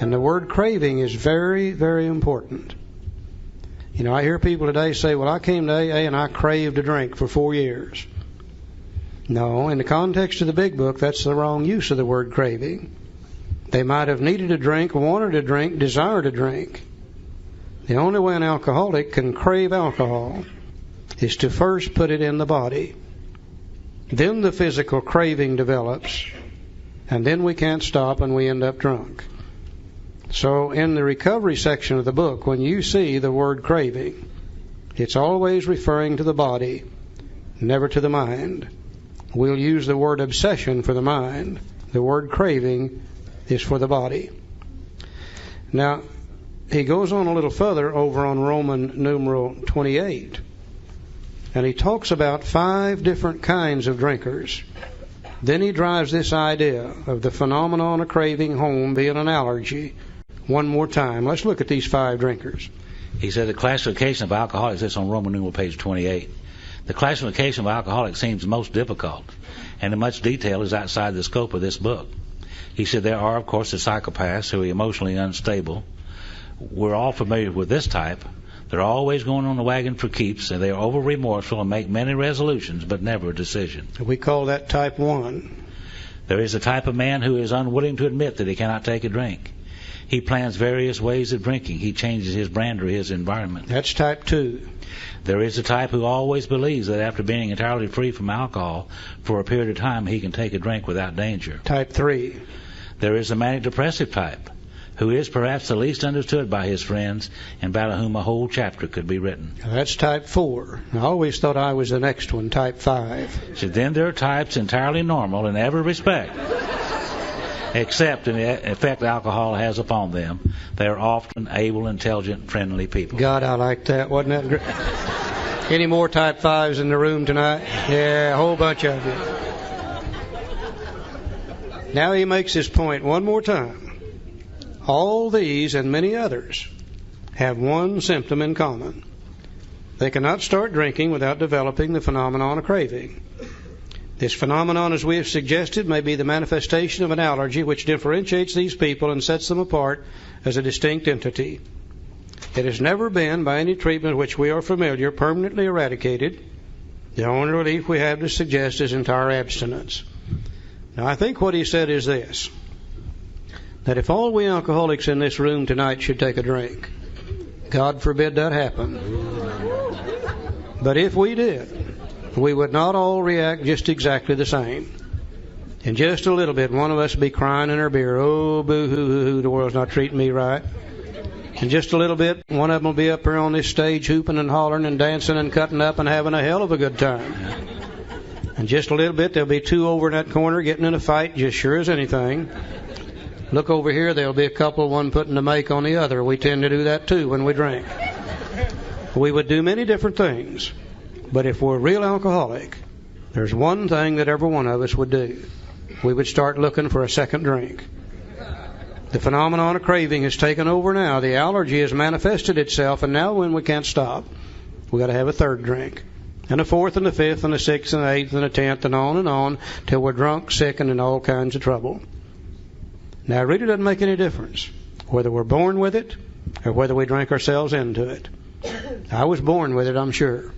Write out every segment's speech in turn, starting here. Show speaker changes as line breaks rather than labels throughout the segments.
And the word craving is very, very important. You know, I hear people today say, well, I came to AA and I craved a drink for 4 years. No, in the context of the big book, that's the wrong use of the word craving. They might have needed a drink, wanted a drink, desired a drink. The only way an alcoholic can crave alcohol is to first put it in the body. Then the physical craving develops, and then we can't stop and we end up drunk. So in the recovery section of the book, when you see the word craving, it's always referring to the body, never to the mind. We'll use the word obsession for the mind. The word craving is for the body. Now, he goes on a little further over on Roman numeral 28, and he talks about 5 different kinds of drinkers. Then he drives this idea of the phenomenon of craving home being an allergy. One more time. Let's look at these 5 drinkers.
He said the classification of alcoholics, this on Roman numeral page 28. The classification of alcoholics seems most difficult, and in much detail is outside the scope of this book. He said there are, of course, the psychopaths who are emotionally unstable. We're all familiar with this type. They're always going on the wagon for keeps, and they are over remorseful and make many resolutions, but never a decision.
We call that type 1.
There is a type of man who is unwilling to admit that he cannot take a drink. He plans various ways of drinking. He changes his brand or his environment.
That's type 2.
There is a type who always believes that after being entirely free from alcohol for a period of time, he can take a drink without danger.
Type 3.
There is a manic depressive type who is perhaps the least understood by his friends and about whom a whole chapter could be written.
That's type 4. I always thought I was the next one, type 5.
So then there are types entirely normal in every respect, except in the effect alcohol has upon them. They are often able, intelligent, friendly people.
God, I like that. Wasn't that great? Any more type 5s in the room tonight? Yeah, a whole bunch of you. Now he makes his point one more time. All these and many others have one symptom in common. They cannot start drinking without developing the phenomenon of craving. This phenomenon, as we have suggested, may be the manifestation of an allergy which differentiates these people and sets them apart as a distinct entity. It has never been, by any treatment which we are familiar, permanently eradicated. The only relief we have to suggest is entire abstinence. Now, I think what he said is this, that if all we alcoholics in this room tonight should take a drink, God forbid that happen, but if we did, we would not all react just exactly the same. In just a little bit, one of us would be crying in our beer, oh, boo-hoo-hoo-hoo, the world's not treating me right. In just a little bit, one of them will be up here on this stage hooping and hollering and dancing and cutting up and having a hell of a good time. In just a little bit, there'll be 2 over in that corner getting in a fight just sure as anything. Look over here, there'll be a couple, one putting the make on the other. We tend to do that too when we drink. We would do many different things. But if we're a real alcoholic, there's one thing that every one of us would do. We would start looking for a second drink. The phenomenon of craving has taken over now. The allergy has manifested itself, and now when we can't stop, we've got to have a third drink. And a fourth and a fifth and a sixth and an eighth and a 10th and on till we're drunk, sick, and in all kinds of trouble. Now, it really doesn't make any difference whether we're born with it or whether we drink ourselves into it. I was born with it, I'm sure.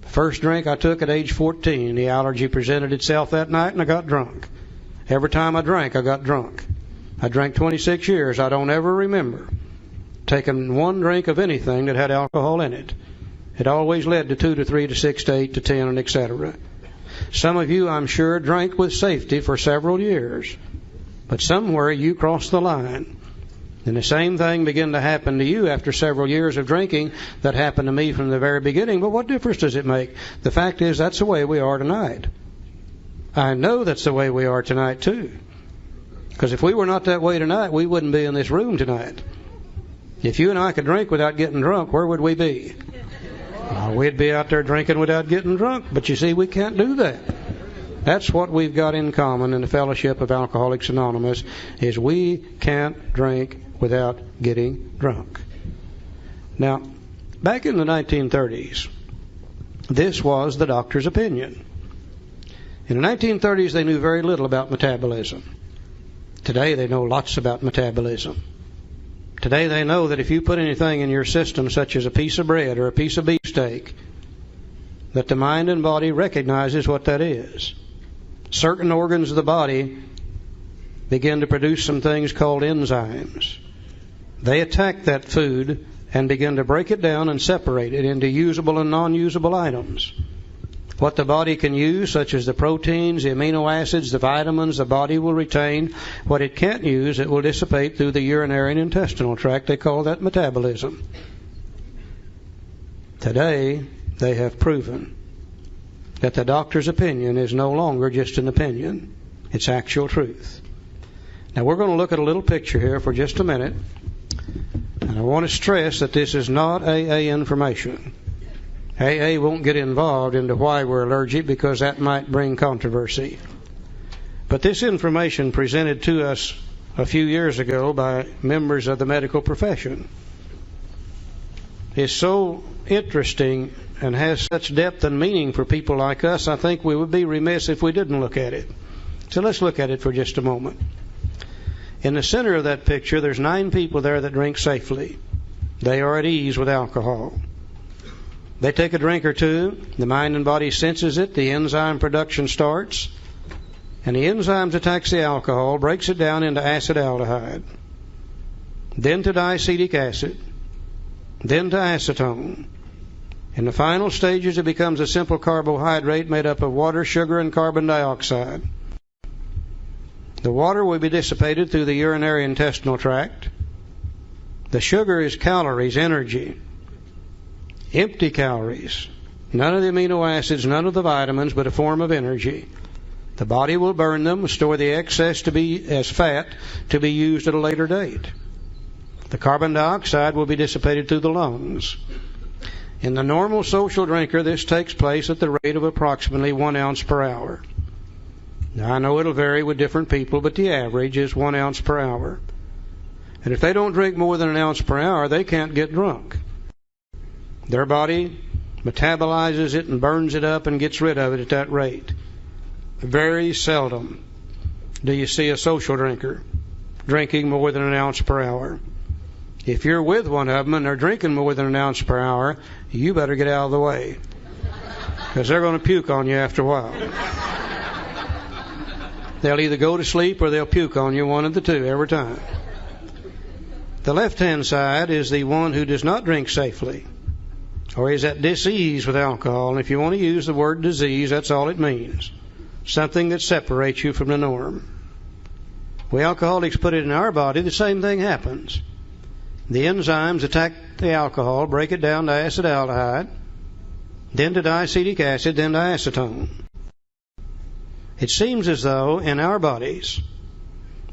First drink I took at age 14, the allergy presented itself that night and I got drunk. Every time I drank, I got drunk. I drank 26 years. I don't ever remember taking one drink of anything that had alcohol in it. It always led to 2 to 3 to 6 to 8 to 10 and etc. Some of you, I'm sure, drank with safety for several years. But somewhere you crossed the line. And the same thing began to happen to you after several years of drinking that happened to me from the very beginning. But what difference does it make? The fact is, that's the way we are tonight. I know that's the way we are tonight, too. Because if we were not that way tonight, we wouldn't be in this room tonight. If you and I could drink without getting drunk, where would we be? We'd be out there drinking without getting drunk. But you see, we can't do that. That's what we've got in common in the fellowship of Alcoholics Anonymous, is we can't drink without getting drunk. Now, back in the 1930s, this was the doctor's opinion. In the 1930s, they knew very little about metabolism. Today, they know lots about metabolism. Today they know that if you put anything in your system, such as a piece of bread or a piece of beefsteak, that the mind and body recognizes what that is. Certain organs of the body begin to produce some things called enzymes. They attack that food and begin to break it down and separate it into usable and non-usable items. What the body can use, such as the proteins, the amino acids, the vitamins, the body will retain. What it can't use, it will dissipate through the urinary and intestinal tract. They call that metabolism. Today, they have proven that the doctor's opinion is no longer just an opinion. It's actual truth. Now, we're going to look at a little picture here for just a minute. And I want to stress that this is not AA information. AA won't get involved into why we're allergic, because that might bring controversy. But this information presented to us a few years ago by members of the medical profession is so interesting and has such depth and meaning for people like us, I think we would be remiss if we didn't look at it. So let's look at it for just a moment. In the center of that picture, there's 9 people there that drink safely. They are at ease with alcohol. They take a drink or two, the mind and body senses it, the enzyme production starts, and the enzymes attacks the alcohol, breaks it down into acetaldehyde, then to diacetic acid, then to acetone. In the final stages, it becomes a simple carbohydrate made up of water, sugar, and carbon dioxide. The water will be dissipated through the urinary intestinal tract. The sugar is calories, energy. Empty calories. None of the amino acids, none of the vitamins, but a form of energy. The body will burn them, store the excess to be as fat to be used at a later date. The carbon dioxide will be dissipated through the lungs. In the normal social drinker, this takes place at the rate of approximately 1 ounce per hour. Now, I know it'll vary with different people, but the average is 1 ounce per hour. And if they don't drink more than 1 ounce per hour, they can't get drunk. Their body metabolizes it and burns it up and gets rid of it at that rate. Very seldom do you see a social drinker drinking more than 1 ounce per hour. If you're with one of them and they're drinking more than 1 ounce per hour, you better get out of the way, because they're going to puke on you after a while. They'll either go to sleep or they'll puke on you, one of the two, every time. The left-hand side is the one who does not drink safely, or is at disease with alcohol. And if you want to use the word disease, that's all it means. Something that separates you from the norm. We alcoholics put it in our body, the same thing happens. The enzymes attack the alcohol, break it down to acetaldehyde, then to diacetic acid, then to acetone. It seems as though in our bodies,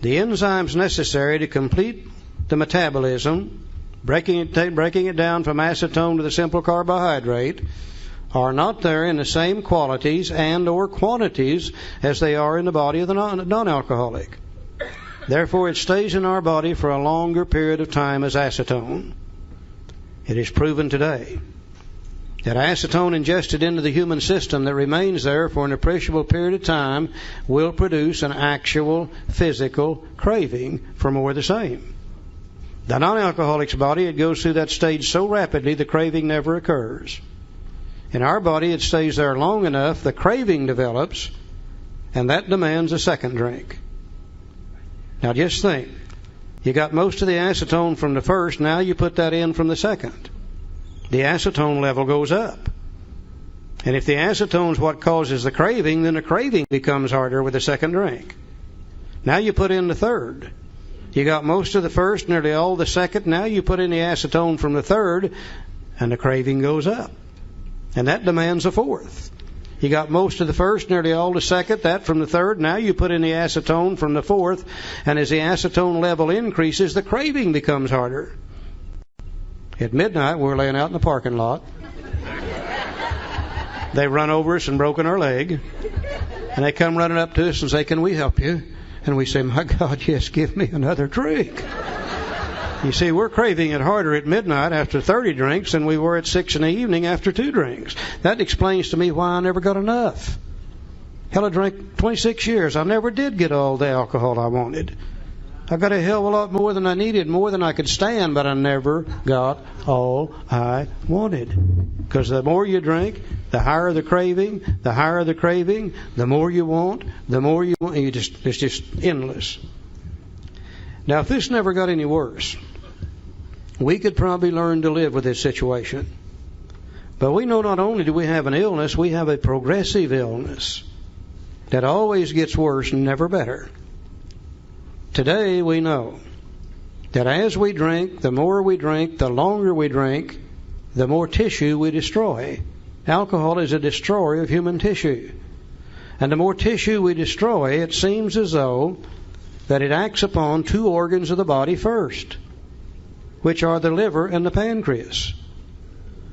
the enzymes necessary to complete the metabolism, breaking it down from acetone to the simple carbohydrate, are not there in the same qualities and or quantities as they are in the body of the non-alcoholic. Therefore, it stays in our body for a longer period of time as acetone. It is proven today that acetone ingested into the human system that remains there for an appreciable period of time will produce an actual physical craving for more of the same. The non-alcoholic's body, it goes through that stage so rapidly the craving never occurs. In our body, it stays there long enough, the craving develops, and that demands a second drink. Now just think, you got most of the acetone from the first, now you put that in from the second. The acetone level goes up. And if the acetone is what causes the craving, then the craving becomes harder with the second drink. Now you put in the third. You got most of the first, nearly all the second. Now you put in the acetone from the third, and the craving goes up. And that demands a fourth. You got most of the first, nearly all the second, that from the third. Now you put in the acetone from the fourth, and as the acetone level increases, the craving becomes harder. At midnight, we're laying out in the parking lot. They run over us and broken our leg. And they come running up to us and say, "Can we help you?" And we say, "My God, yes, give me another drink." You see, we're craving it harder at midnight after 30 drinks than we were at 6 in the evening after 2 drinks. That explains to me why I never got enough. Hell, I drank 26 years. I never did get all the alcohol I wanted. I got a hell of a lot more than I needed, more than I could stand, but I never got all I wanted. Because the more you drink, the higher the craving, the more you want, it's just endless. Now, if this never got any worse, we could probably learn to live with this situation. But we know not only do we have an illness, we have a progressive illness that always gets worse and never better. Today we know that as we drink, the more we drink, the longer we drink, the more tissue we destroy. Alcohol is a destroyer of human tissue. And the more tissue we destroy, it seems as though that it acts upon two organs of the body first, which are the liver and the pancreas.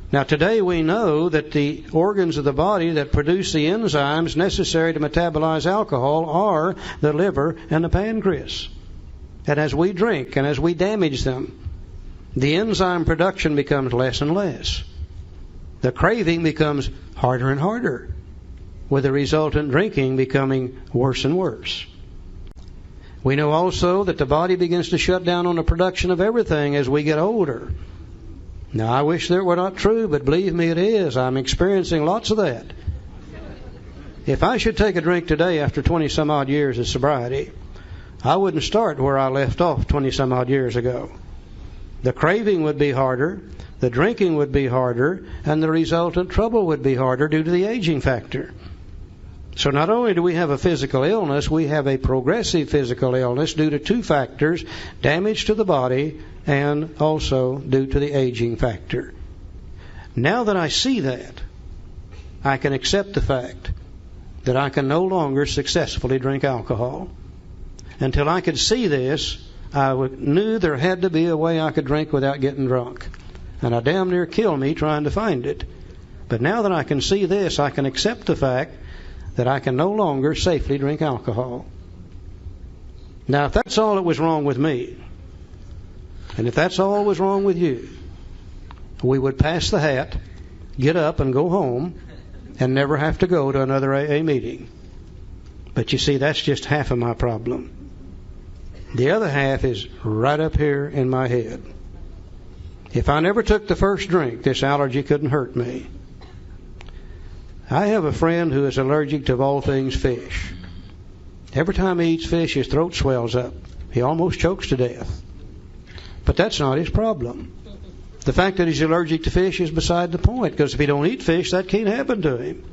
Now today we know that the organs of the body that produce the enzymes necessary to metabolize alcohol are the liver and the pancreas. And as we drink and as we damage them, the enzyme production becomes less and less. The craving becomes harder and harder, with the resultant drinking becoming worse and worse. We know also that the body begins to shut down on the production of everything as we get older. Now, I wish that were not true, but believe me, it is. I'm experiencing lots of that. If I should take a drink today after 20-some-odd years of sobriety, I wouldn't start where I left off 20-some-odd years ago. The craving would be harder, the drinking would be harder, and the resultant trouble would be harder due to the aging factor. So not only do we have a physical illness, we have a progressive physical illness due to two factors, damage to the body and also due to the aging factor. Now that I see that, I can accept the fact that I can no longer successfully drink alcohol. Until I could see this, I knew there had to be a way I could drink without getting drunk. And I damn near killed me trying to find it. But now that I can see this, I can accept the fact that I can no longer safely drink alcohol. Now, if that's all that was wrong with me, and if that's all that was wrong with you, we would pass the hat, get up and go home, and never have to go to another AA meeting. But you see, that's just half of my problem. The other half is right up here in my head. If I never took the first drink, this allergy couldn't hurt me. I have a friend who is allergic to all things fish. Every time he eats fish, his throat swells up. He almost chokes to death. But that's not his problem. The fact that he's allergic to fish is beside the point, because if he don't eat fish, that can't happen to him.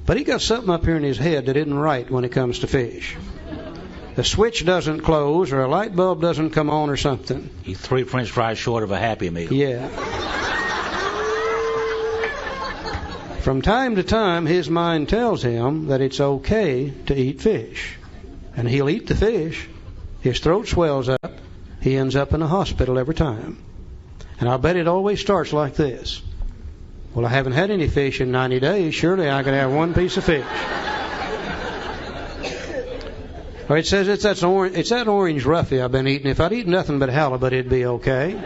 But he got something up here in his head that isn't right when it comes to fish. The switch doesn't close, or a light bulb doesn't come on, or something.
He's 3 French fries short of a Happy Meal.
Yeah. From time to time, his mind tells him that it's okay to eat fish. And he'll eat the fish. His throat swells up. He ends up in a hospital every time. And I'll bet it always starts like this. Well, I haven't had any fish in 90 days. Surely I can have one piece of fish. Or it says it's that orange roughy I've been eating. If I'd eaten nothing but halibut, it'd be okay.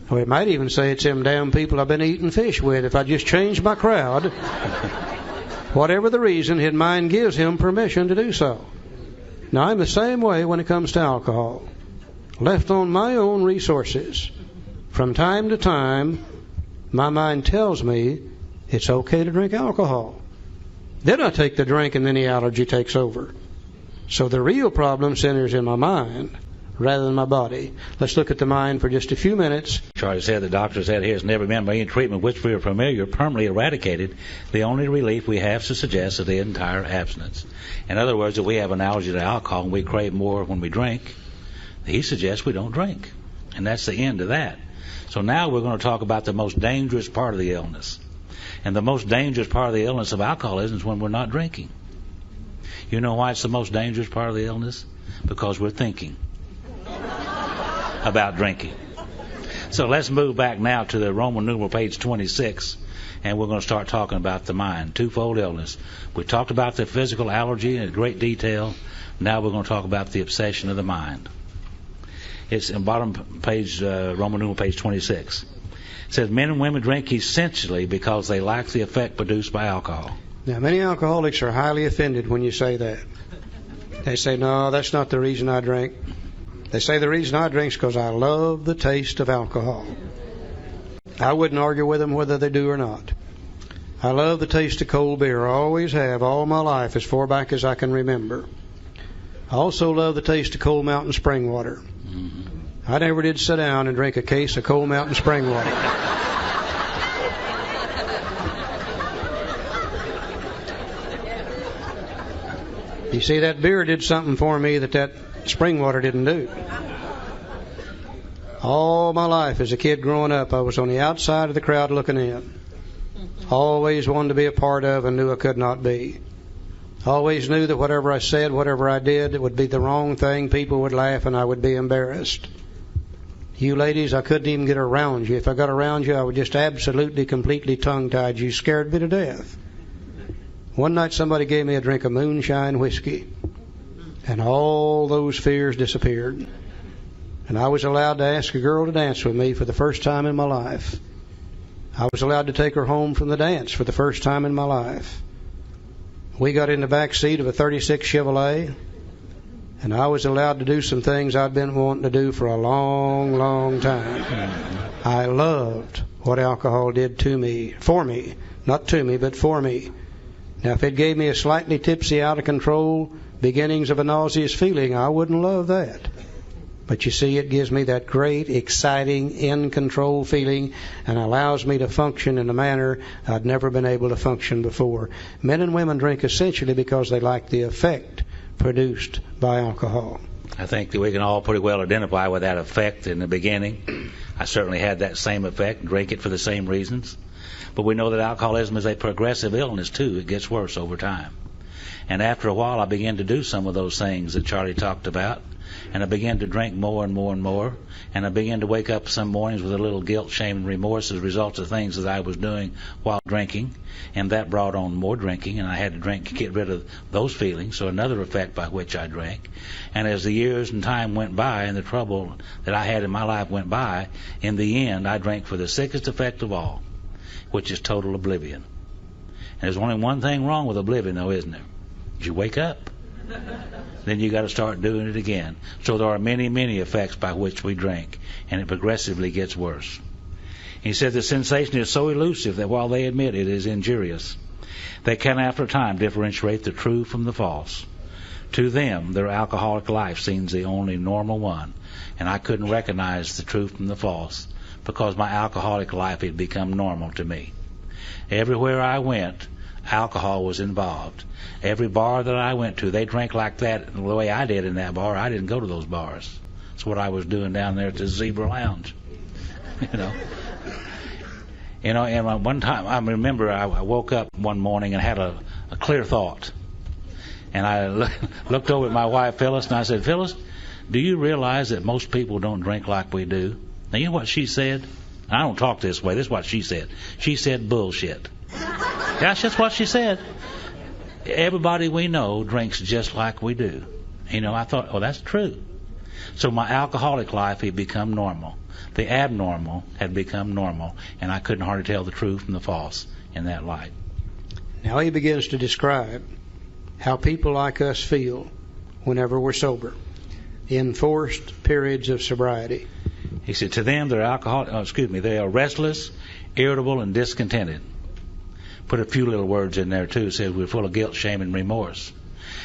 Or it might even say it's them damn people I've been eating fish with. If I just changed my crowd, whatever the reason, his mind gives him permission to do so. Now, I'm the same way when it comes to alcohol. Left on my own resources, from time to time, my mind tells me it's okay to drink alcohol. Then I take the drink and then the allergy takes over. So the real problem centers in my mind rather than my body. Let's look at the mind for just a few minutes.
Charlie said the doctor said he has never been by any treatment which we are familiar permanently eradicated. The only relief we have to suggest is the entire abstinence. In other words, if we have an allergy to alcohol and we crave more when we drink, he suggests we don't drink. And that's the end of that. So now we're going to talk about the most dangerous part of the illness. And the most dangerous part of the illness of alcoholism is when we're not drinking. You know why it's the most dangerous part of the illness? Because we're thinking about drinking. So let's move back now to the Roman numeral page 26, and we're going to start talking about the mind, twofold illness. We talked about the physical allergy in great detail. Now we're going to talk about the obsession of the mind. It's in bottom page, Roman numeral page 26. It says men and women drink essentially because they lack the effect produced by alcohol.
Now, many alcoholics are highly offended when you say that. They say, no, that's not the reason I drink. They say the reason I drink is because I love the taste of alcohol. I wouldn't argue with them whether they do or not. I love the taste of cold beer. I always have all my life, as far back as I can remember. I also love the taste of cold mountain spring water. I never did sit down and drink a case of cold mountain spring water. You see, that beer did something for me that spring water didn't do. All my life as a kid growing up, I was on the outside of the crowd looking in. Always wanted to be a part of and knew I could not be. Always knew that whatever I said, whatever I did, it would be the wrong thing. People would laugh and I would be embarrassed. You ladies, I couldn't even get around you. If I got around you, I would just absolutely, completely tongue-tied you. Scared me to death. One night somebody gave me a drink of moonshine whiskey, and all those fears disappeared. And I was allowed to ask a girl to dance with me for the first time in my life. I was allowed to take her home from the dance for the first time in my life. We got in the back seat of a 36 Chevrolet, and I was allowed to do some things I'd been wanting to do for a long, long time. I loved what alcohol did to me, for me, not to me, but for me. Now, if it gave me a slightly tipsy, out of control, beginnings of a nauseous feeling, I wouldn't love that. But you see, it gives me that great, exciting, in-control feeling and allows me to function in a manner I'd never been able to function before. Men and women drink essentially because they like the effect produced by alcohol.
I think that we can all pretty well identify with that effect in the beginning. I certainly had that same effect, drink it for the same reasons. But we know that alcoholism is a progressive illness, too. It gets worse over time. And after a while, I began to do some of those things that Charlie talked about. And I began to drink more and more and more. And I began to wake up some mornings with a little guilt, shame, and remorse as a result of things that I was doing while drinking. And that brought on more drinking, and I had to drink to get rid of those feelings, so another effect by which I drank. And as the years and time went by and the trouble that I had in my life went by, in the end, I drank for the sickest effect of all, which is total oblivion. And there's only one thing wrong with oblivion, though, isn't there? You wake up. Then you got to start doing it again. So there are many, many effects by which we drink, and it progressively gets worse. He said the sensation is so elusive that while they admit it is injurious, they can after a time differentiate the true from the false. To them, their alcoholic life seems the only normal one, and I couldn't recognize the true from the false because my alcoholic life had become normal to me. Everywhere I went, alcohol was involved. Every bar that I went to, they drank like that the way I did in that bar. I didn't go to those bars. That's what I was doing down there at the Zebra Lounge. And one time I remember I woke up one morning and had a clear thought. And I looked over at my wife, Phyllis, and I said, Phyllis, do you realize that most people don't drink like we do? Now, you know what she said? I don't talk this way. This is what she said. She said bullshit. That's just what she said. Everybody we know drinks just like we do. I thought, oh, that's true. So my alcoholic life had become normal. The abnormal had become normal, and I couldn't hardly tell the true from the false in that light.
Now he begins to describe how people like us feel whenever we're sober, in forced periods of sobriety.
He said, to them, they are restless, irritable, and discontented. Put a few little words in there, too. Said we're full of guilt, shame, and remorse.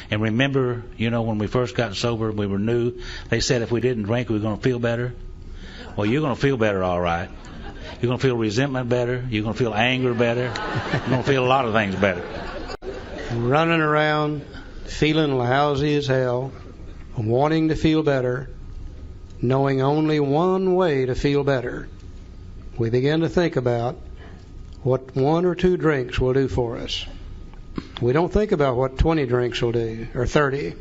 And remember, when we first got sober, we were new. They said if we didn't drink, we were going to feel better. Well, you're going to feel better, all right. You're going to feel resentment better. You're going to feel anger better. You're going to feel a lot of things better.
Running around, feeling lousy as hell, wanting to feel better, knowing only one way to feel better. We begin to think about what 1 or 2 drinks will do for us. We don't think about what 20 drinks will do, or 30.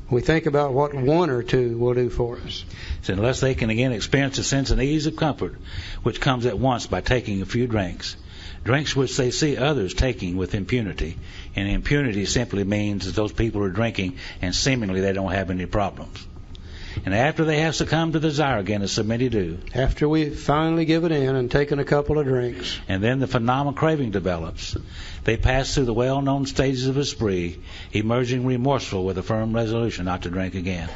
We think about what 1 or 2 will do for us.
So unless they can again experience a sense of ease of comfort, which comes at once by taking a few drinks which they see others taking with impunity. And impunity simply means that those people are drinking and seemingly they don't have any problems. And after they have succumbed to the desire again, as so many do,
after we've finally given in and taken a couple of drinks,
and then the phenomenal craving develops, they pass through the well-known stages of a spree, emerging remorseful with a firm resolution not to drink again.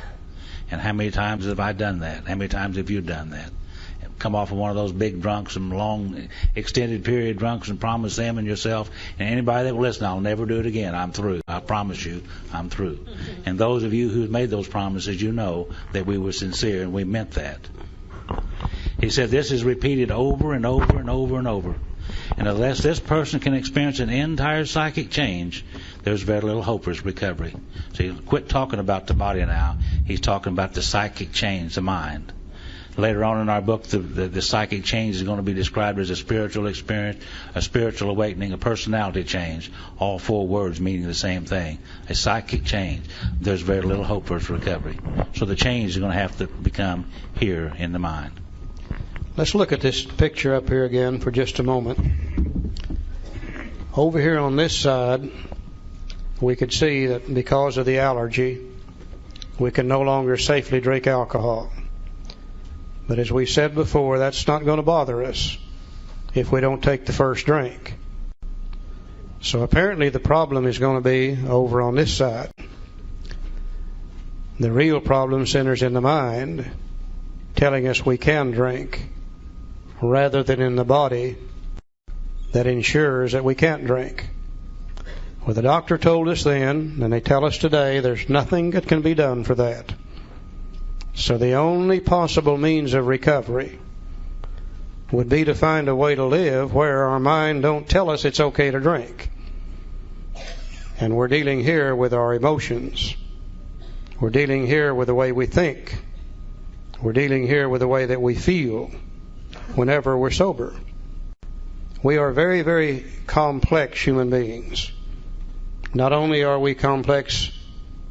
And how many times have I done that? How many times have you done that? Come off of one of those big drunks, some long, extended period drunks, and promise them and yourself and anybody that will listen, I'll never do it again. I'm through. I promise you, I'm through. And those of you who've made those promises, you know that we were sincere and we meant that. He said this is repeated over and over and over and over. And unless this person can experience an entire psychic change, there's very little hope for his recovery. So quit talking about the body now. He's talking about the psychic change, the mind. Later on in our book, the psychic change is going to be described as a spiritual experience, a spiritual awakening, a personality change. All 4 words meaning the same thing. A psychic change. There's very little hope for its recovery. So the change is going to have to become here in the mind.
Let's look at this picture up here again for just a moment. Over here on this side, we could see that because of the allergy, we can no longer safely drink alcohol. But as we said before, that's not going to bother us if we don't take the first drink. So apparently the problem is going to be over on this side. The real problem centers in the mind, telling us we can drink, rather than in the body that ensures that we can't drink. Well, the doctor told us then, and they tell us today, there's nothing that can be done for that. So the only possible means of recovery would be to find a way to live where our mind don't tell us it's okay to drink. And we're dealing here with our emotions. We're dealing here with the way we think. We're dealing here with the way that we feel whenever we're sober. We are very, very complex human beings. Not only are we complex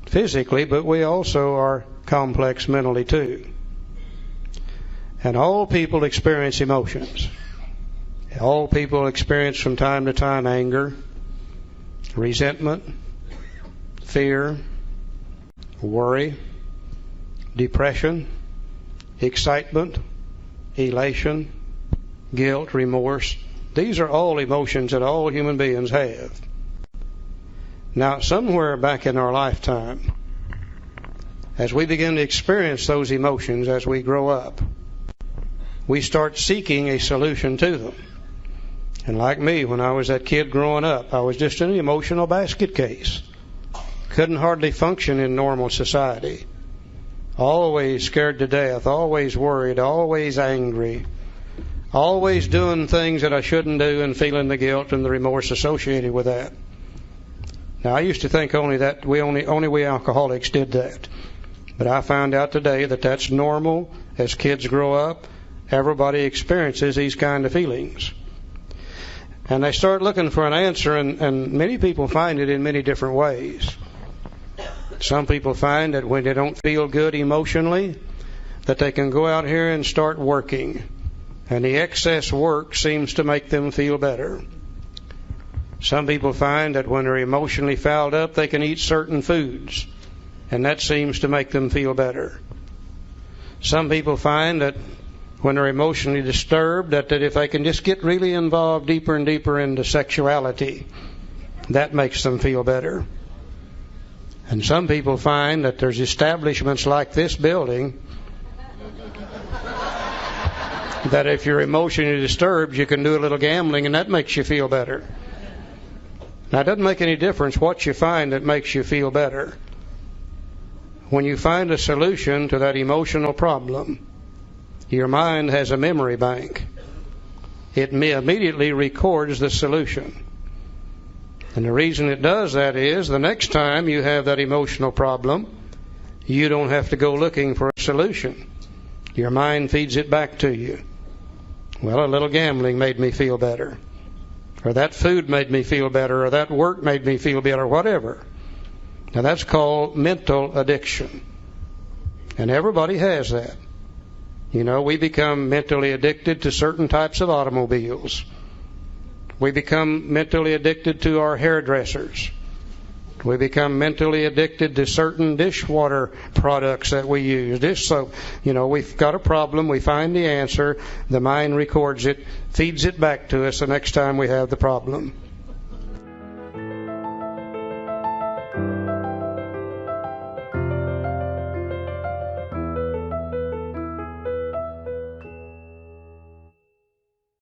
physically, but we also are complex mentally too. And all people experience emotions. All people experience from time to time anger, resentment, fear, worry, depression, excitement, elation, guilt, remorse. These are all emotions that all human beings have. Now, somewhere back in our lifetime, as we begin to experience those emotions as we grow up, we start seeking a solution to them. And like me, when I was that kid growing up, I was just an emotional basket case. Couldn't hardly function in normal society. Always scared to death, always worried, always angry, always doing things that I shouldn't do and feeling the guilt and the remorse associated with that. Now, I used to think only we alcoholics did that. But I found out today that that's normal. As kids grow up, everybody experiences these kind of feelings. And they start looking for an answer, and many people find it in many different ways. Some people find that when they don't feel good emotionally, that they can go out here and start working. And the excess work seems to make them feel better. Some people find that when they're emotionally fouled up, they can eat certain foods, and that seems to make them feel better. Some people find that when they're emotionally disturbed, that if they can just get really involved deeper and deeper into sexuality, that makes them feel better. And some people find that there's establishments like this building that if you're emotionally disturbed, you can do a little gambling, and that makes you feel better. Now, it doesn't make any difference what you find that makes you feel better. When you find a solution to that emotional problem, your mind has a memory bank. It immediately records the solution. And the reason it does that is the next time you have that emotional problem, you don't have to go looking for a solution. Your mind feeds it back to you. Well, a little gambling made me feel better. Or that food made me feel better. Or that work made me feel better. Whatever. Now that's called mental addiction. And everybody has that. You know, we become mentally addicted to certain types of automobiles. We become mentally addicted to our hairdressers. We become mentally addicted to certain dishwater products that we use. Dish soap, we've got a problem, we find the answer, the mind records it, feeds it back to us the next time we have the problem.